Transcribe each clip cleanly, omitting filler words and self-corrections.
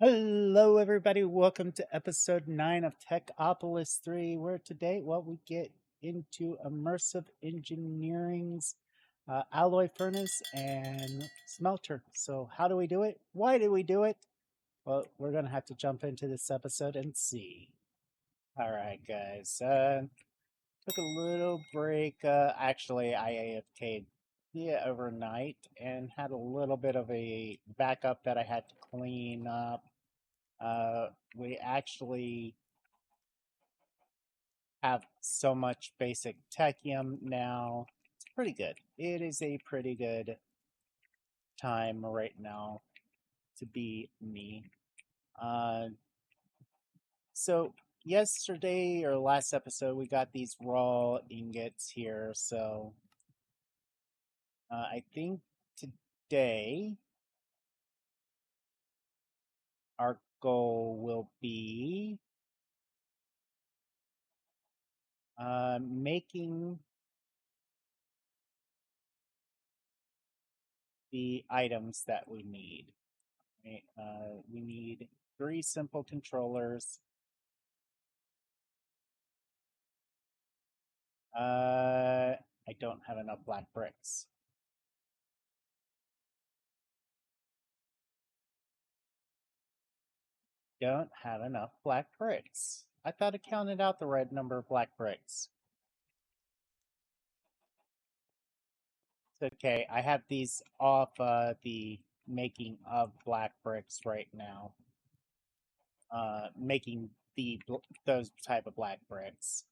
Hello, everybody. Welcome to episode 9 of Techopolis 3, where today, we get into immersive engineering's alloy furnace and smelter. So, how do we do it? Why do we do it? Well, we're going to have to jump into this episode and see. All right, guys. Took a little break. Actually, I AFK'd overnight and had a little bit of a backup that I had to clean up. We actually have so much basic techium now. It's pretty good. It is a pretty good time right now to be me. So yesterday or last episode, we got these raw ingots here. So I think today our goal will be making the items that we need. Right? We need 3 simple controllers. I don't have enough black bricks. Don't have enough black bricks. I thought it counted out the red number of black bricks. It's okay. I have these off the making of black bricks right now. Making those type of black bricks.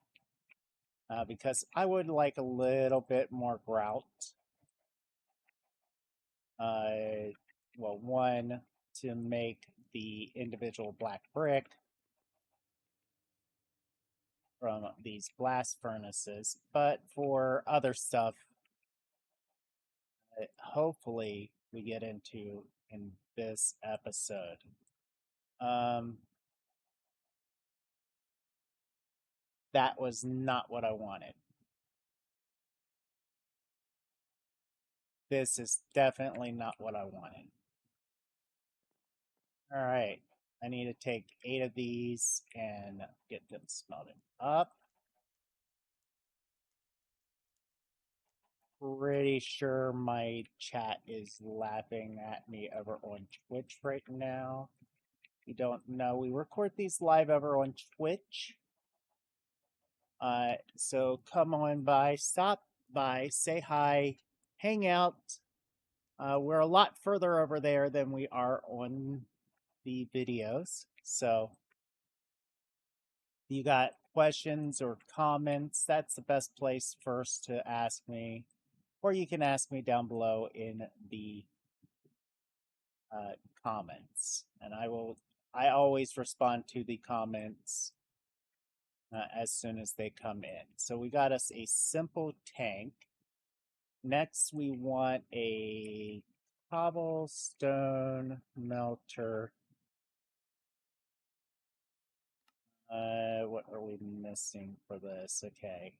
Because I would like a little bit more grout. Well, one, to make the individual black brick from these blast furnaces, but for other stuff, hopefully we get into in this episode. That was not what I wanted. This is definitely not what I wanted. All right, I need to take 8 of these and get them smelted up. Pretty sure my chat is laughing at me over on Twitch right now. If you don't know, we record these live over on Twitch. So come on by, stop by, say hi, hang out. We're a lot further over there than we are on the videos. So if you got questions or comments, that's the best place first to ask me. Or you can ask me down below in the comments. And I always respond to the comments as soon as they come in. So we got us a simple tank. Next, we want a cobblestone melter. What are we missing for this? Okay.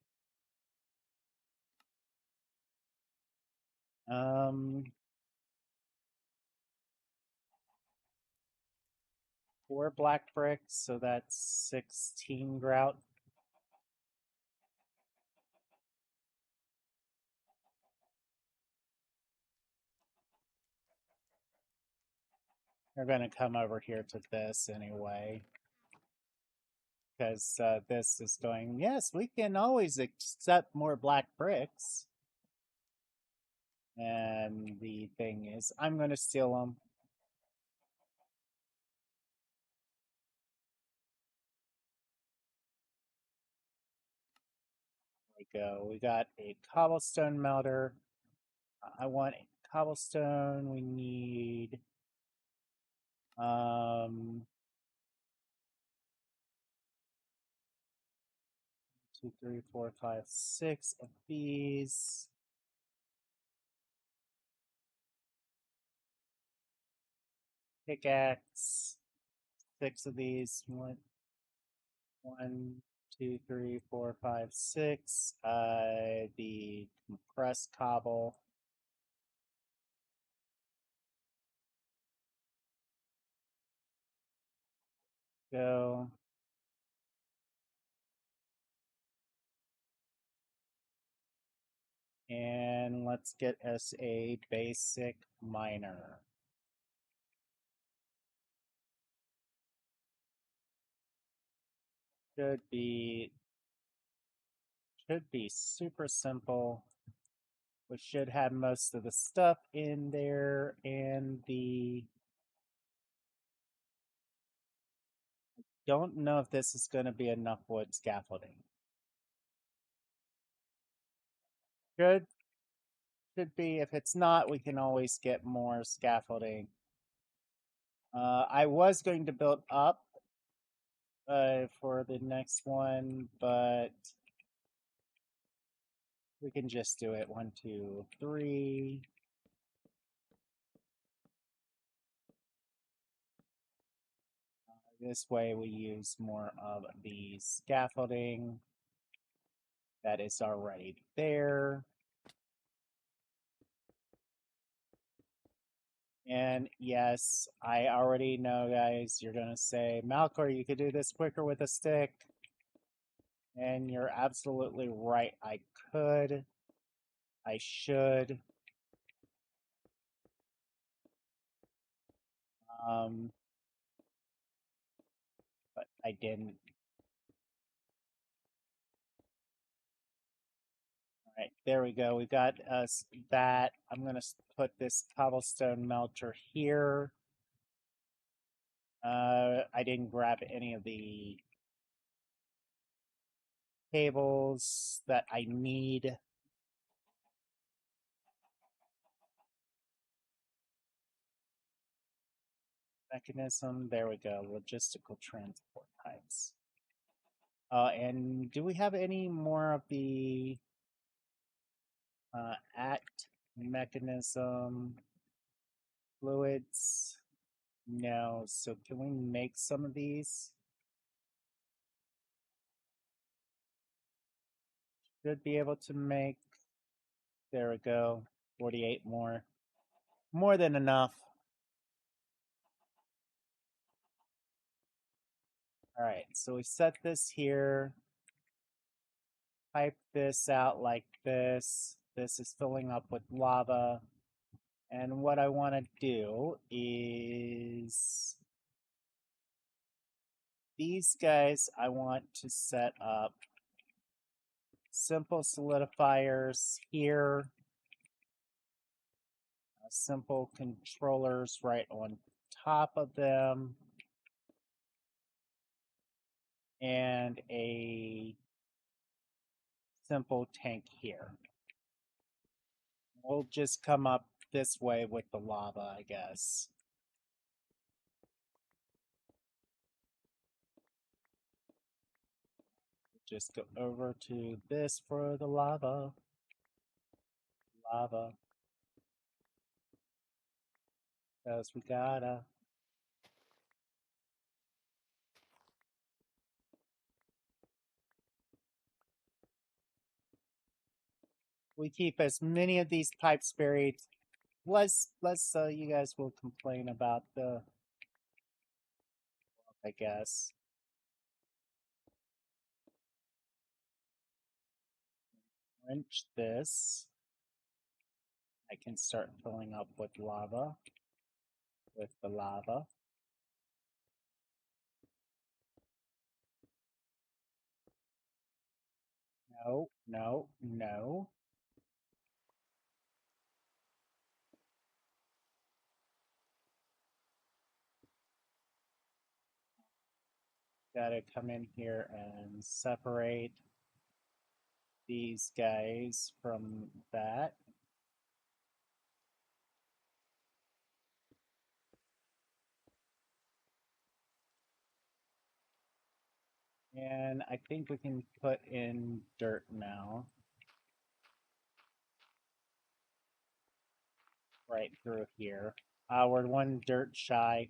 4 black bricks, so that's 16 grout. We're going to come over here to this anyway. Because this is going, yes, we can always accept more black bricks. And the thing is, I'm going to steal them. There we go. We got a cobblestone melter. I want a cobblestone. We need 2, 3, 4, 5, 6 of these. Pickaxe, 6 of these. 1, 2, 3, 4, 5, 6. The compressed cobble. Go. And let's get us a basic miner. Should be super simple. We should have most of the stuff in there, and don't know if this is going to be enough wood scaffolding. Should be. If it's not, we can always get more scaffolding. I was going to build up for the next one, but we can just do it. 1, 2, 3. This way we use more of the scaffolding that is already there. And yes, I already know, guys, you're going to say, 𝐷𝐼𝐾, you could do this quicker with a stick. And you're absolutely right. I could. I should. But I didn't. All right, there we go. We got us that. I'm going to put this cobblestone melter here. I didn't grab any of the cables that I need. Mechanism, there we go. Logistical transport types. And do we have any more of the act mechanism fluids? No. So can we make some of these? Should be able to make. There we go. 48 more. More than enough. All right, so we set this here. Pipe this out like this. This is filling up with lava. And what I want to do is these guys, I want to set up simple solidifiers here. Simple controllers right on top of them. And a simple tank here. We'll just come up this way with the lava, I guess. Just go over to this for the lava. Lava. Because we gotta. We keep as many of these pipes buried. Less you guys will complain about the, I guess. Wrench this. I can start filling up with lava. With the lava. No, no, no. Gotta come in here and separate these guys from that. And I think we can put in dirt now. Right through here. We're 1 dirt shy.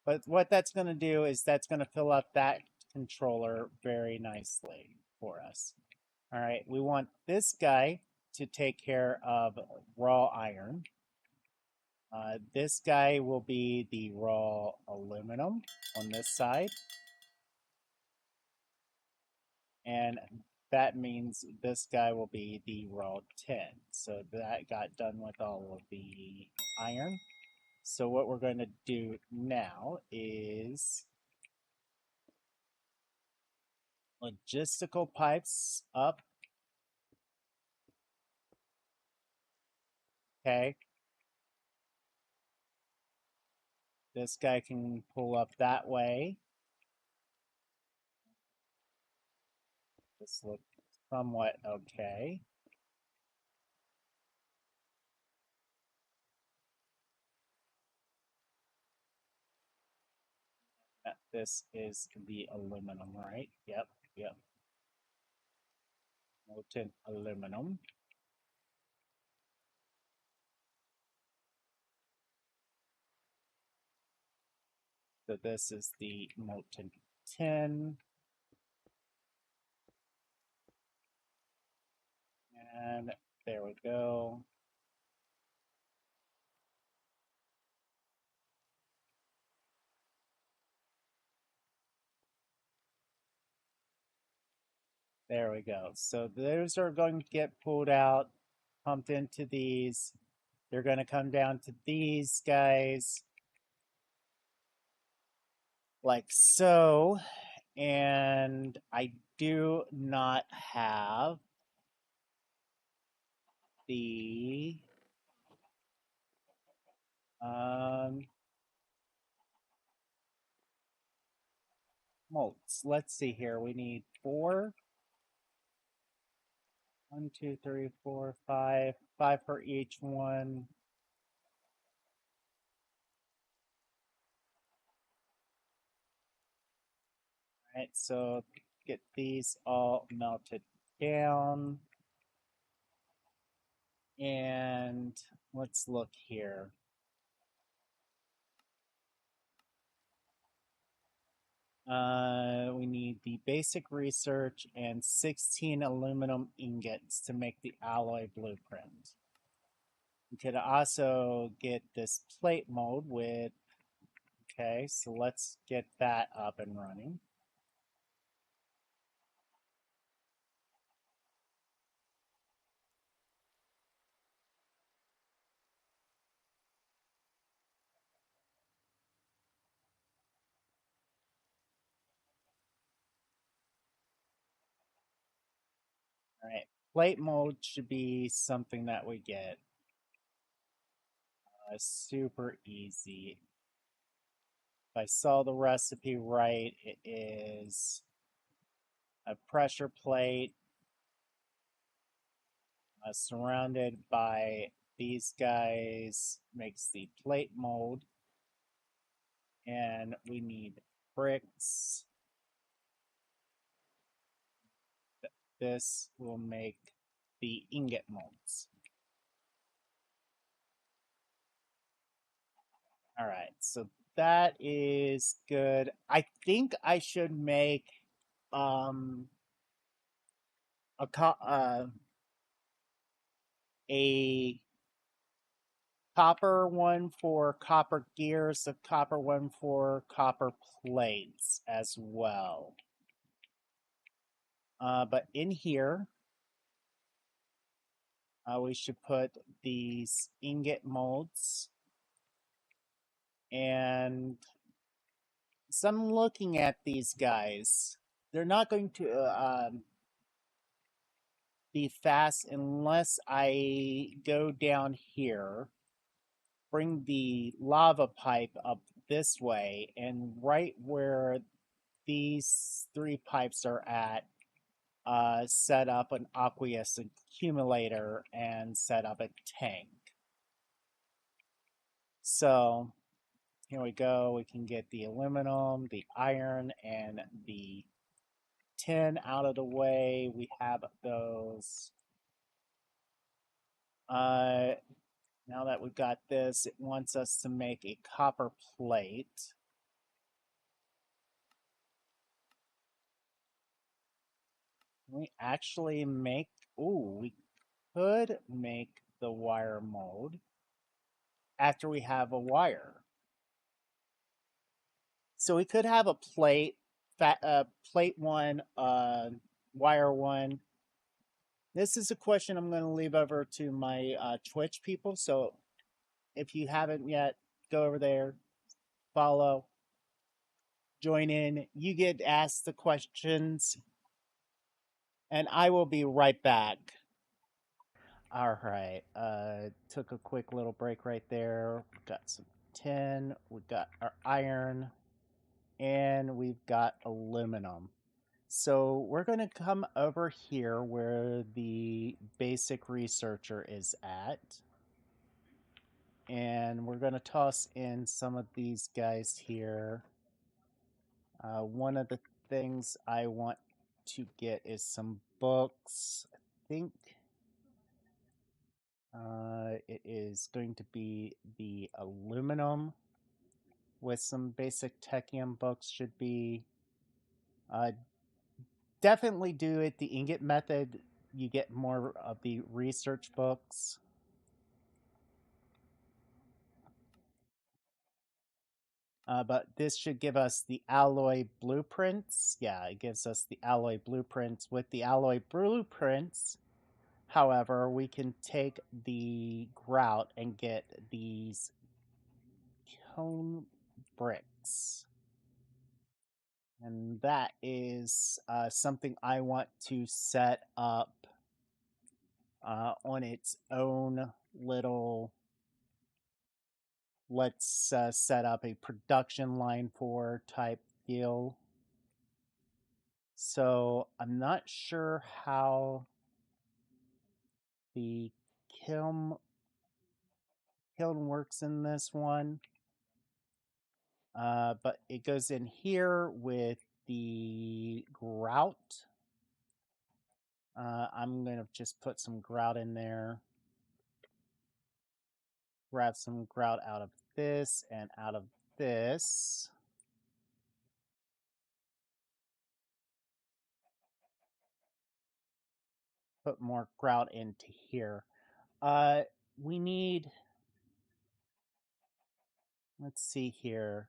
But what that's going to do is that's going to fill up that controller very nicely for us. All right, we want this guy to take care of raw iron. This guy will be the raw aluminum on this side. And that means this guy will be the raw tin. So that got done with all of the iron. So what we're going to do now is logistical pipes up. Okay. This guy can pull up that way. This looks somewhat okay. This is the aluminum, right? Yep, yep. Molten aluminum. So this is the molten tin. And there we go. There we go. So those are going to get pulled out, pumped into these. They're going to come down to these guys, like so. And I do not have the molds. Let's see here. We need 4. 1, 2, 3, 4, 5. 5 for each one. All right, so get these all melted down. And let's look here. We need the basic research and 16 aluminum ingots to make the alloy blueprint. We could also get this plate mold with, okay, so let's get that up and running. All right, plate mold should be something that we get super easy. If I saw the recipe right, it is a pressure plate surrounded by these guys, makes the plate mold. And we need bricks. This will make the ingot molds. All right, so that is good. I think I should make a copper one for copper gears, a copper one for copper plates as well. But in here, we should put these ingot molds. And so I'm looking at these guys. They're not going to be fast unless I go down here, bring the lava pipe up this way, and right where these 3 pipes are at, set up an aqueous accumulator and set up a tank. So here we go. We can get the aluminum, the iron, and the tin out of the way. We have those. Now that we've got this, it wants us to make a copper plate. Can we actually make, ooh, we could make the wire mold. after we have a wire. So we could have a plate, plate one, wire one. This is a question I'm going to leave over to my Twitch people. So if you haven't yet, go over there, follow, join in. You get asked the questions, and I will be right back. All right. Took a quick little break right there. Got some tin. We got our iron, and we've got aluminum. So we're going to come over here where the basic researcher is at. And we're going to toss in some of these guys here. One of the things I want to get is some books. I think it is going to be the aluminum with some basic Techium books should be. Definitely do it the ingot method. You get more of the research books. But this should give us the alloy blueprints. Yeah, it gives us the alloy blueprints. With the alloy blueprints, however, we can take the grout and get these cone bricks. And that is something I want to set up on its own little, let's set up a production line for type deal. So I'm not sure how the kiln works in this one. But it goes in here with the grout. I'm going to just put some grout in there. Grab some grout out of this and out of this. Put more grout into here. We need, let's see here.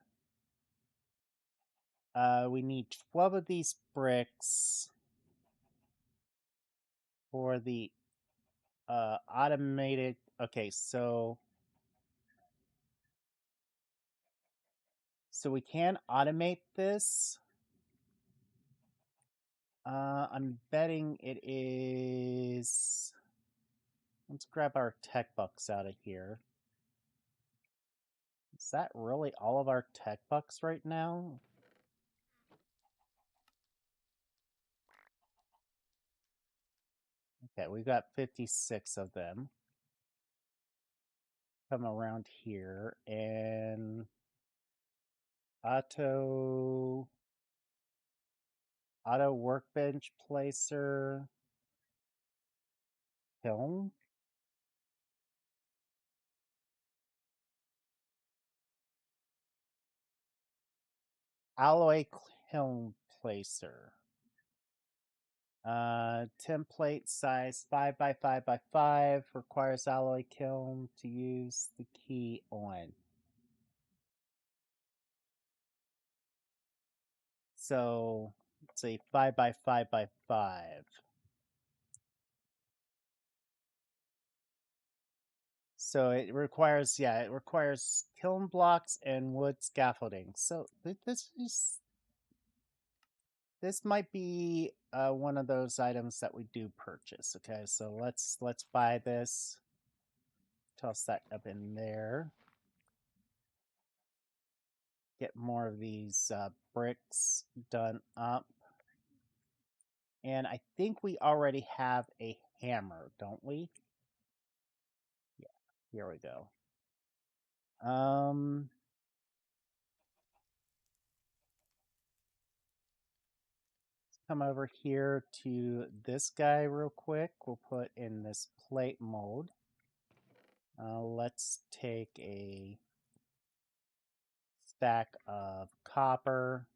We need 12 of these bricks for the automated. Okay, so we can automate this. I'm betting it is. Let's grab our tech bucks out of here. Is that really all of our tech bucks right now? Okay, we've got 56 of them. Come around here and auto workbench placer kiln. Alloy kiln placer. Template size 5 by 5 by 5 requires alloy kiln to use the key on. So it's a 5 by 5 by 5. So it requires, yeah, it requires kiln blocks and wood scaffolding. So this might be one of those items that we do purchase. Okay, so let's buy this. Toss that up in there. Get more of these bricks done up. And I think we already have a hammer, don't we? Yeah, here we go. Come over here to this guy real quick. We'll put in this plate mold. Let's take a stack of copper.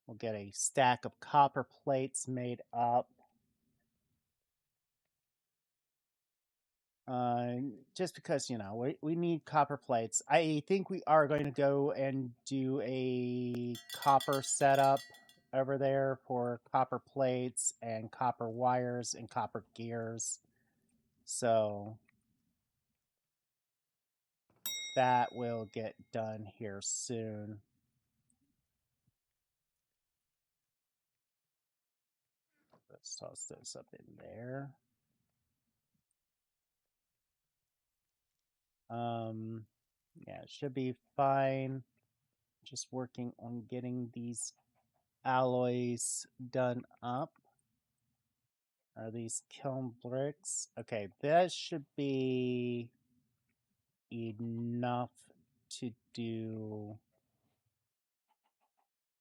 We'll get a stack of copper plates made up. Just because, we need copper plates. I think we are going to go and do a copper setup over there for copper plates and copper wires and copper gears. So that will get done here soon. Let's toss those up in there. Yeah, it should be fine. Just working on getting these alloys done up. Are these kiln bricks? Okay, that should be enough to do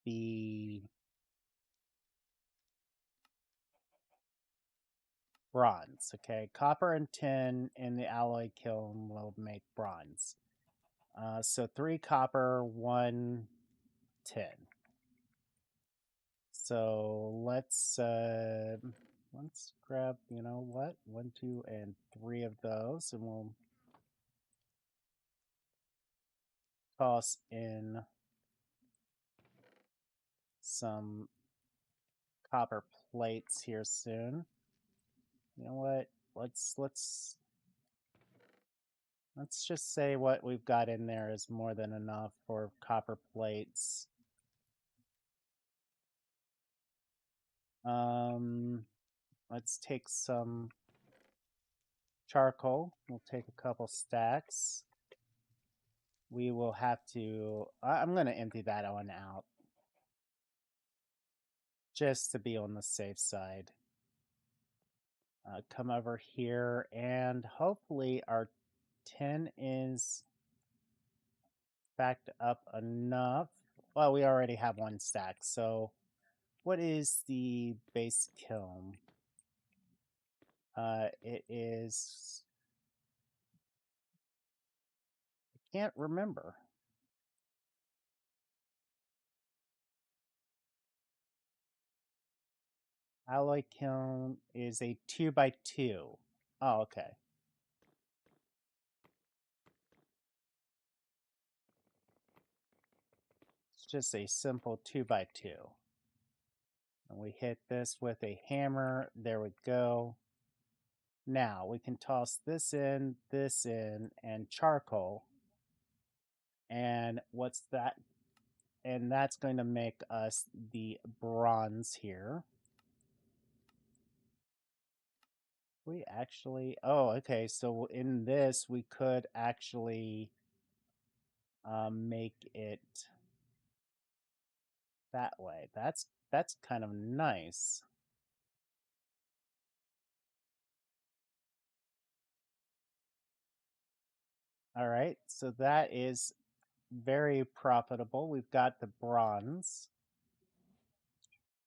the bronze. Okay, copper and tin in the alloy kiln will make bronze. So 3 copper, 1 tin. So let's grab, 1, 2, and 3 of those, and we'll toss in some copper plates here soon. You know what? Let's just say what we've got in there is more than enough for copper plates. Let's take some charcoal. We'll take a couple stacks. We will have to... I'm going to empty that one out, just to be on the safe side. Come over here, and hopefully our tin is backed up enough. Well, we already have 1 stack, so what is the base kiln? It is... I can't remember. Alloy kiln is a 2x2. Oh, okay. It's just a simple 2x2. And we hit this with a hammer. There we go. Now we can toss this in, and charcoal. And what's that? And that's going to make us the bronze here. We actually... Oh, okay. So in this, we could actually make it that way. That's kind of nice. All right, so that is very profitable. We've got the bronze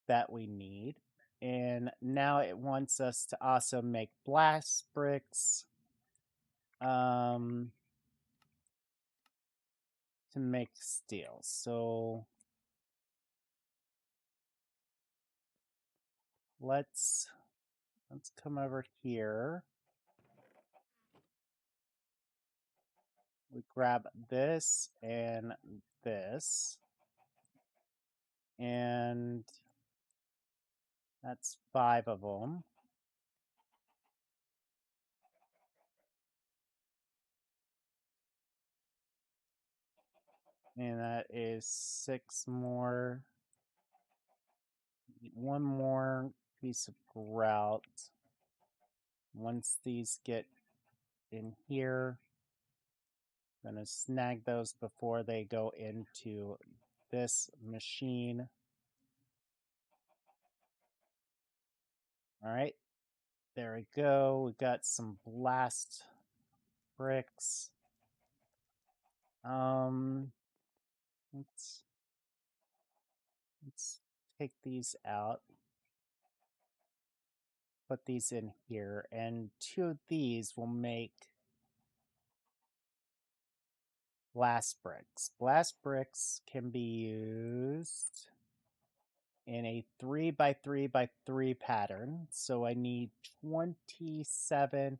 that we need. And now it wants us to also make blast bricks to make steel. So let's come over here. We grab this and this. And that's 5 of them. And that is 6 more. 1 more piece of grout. Once these get in here, I'm going to snag those before they go into this machine. All right, there we go. We got some blast bricks. Let's take these out. Put these in here, and 2 of these will make blast bricks. Blast bricks can be used in a 3x3x3 pattern. So I need 27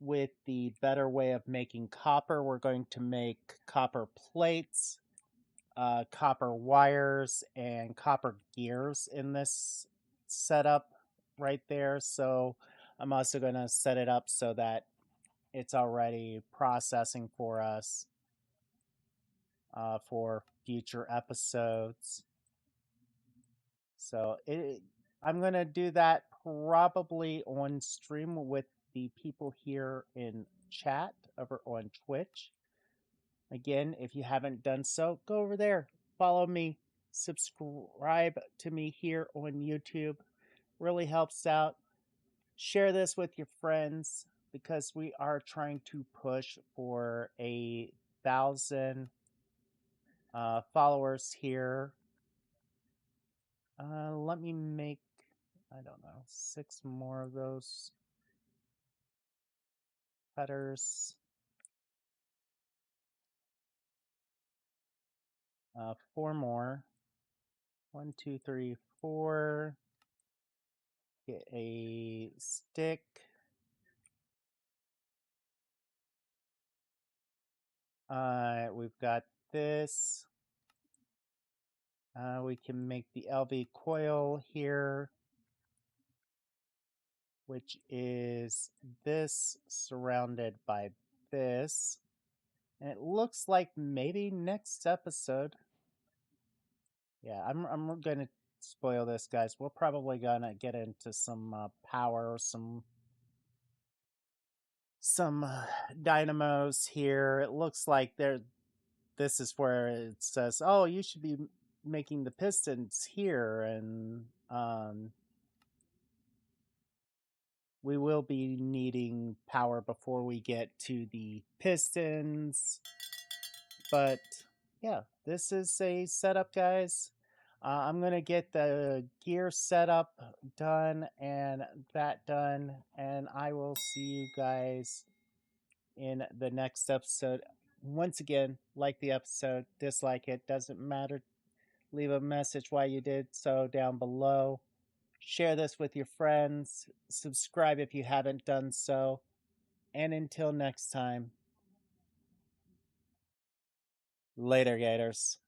with the better way of making copper. We're going to make copper plates, copper wires, and copper gears in this setup right there. So I'm also going to set it up so that it's already processing for us for future episodes. So I'm going to do that probably on stream with the people here in chat over on Twitch. Again, if you haven't done so, go over there, follow me, subscribe to me here on YouTube. Really helps out. Share this with your friends because we are trying to push for 1,000 followers here. Let me make, I don't know, 6 more of those headers. 4 more. 1, 2, 3, 4. Get a stick. We've got this. We can make the LV coil here, which is this surrounded by this. And it looks like maybe next episode. Yeah, I'm going to spoil this, guys. We're probably going to get into some power, some dynamos here. It looks like this is where it says, oh, you should be making the pistons here, and we will be needing power before we get to the pistons. But yeah, this is a setup, guys. I'm going to get the gear setup done and that done, and I will see you guys in the next episode. Once again, like the episode, dislike it, doesn't matter. Leave a message why you did so down below. Share this with your friends. Subscribe if you haven't done so. And until next time, later, Gators.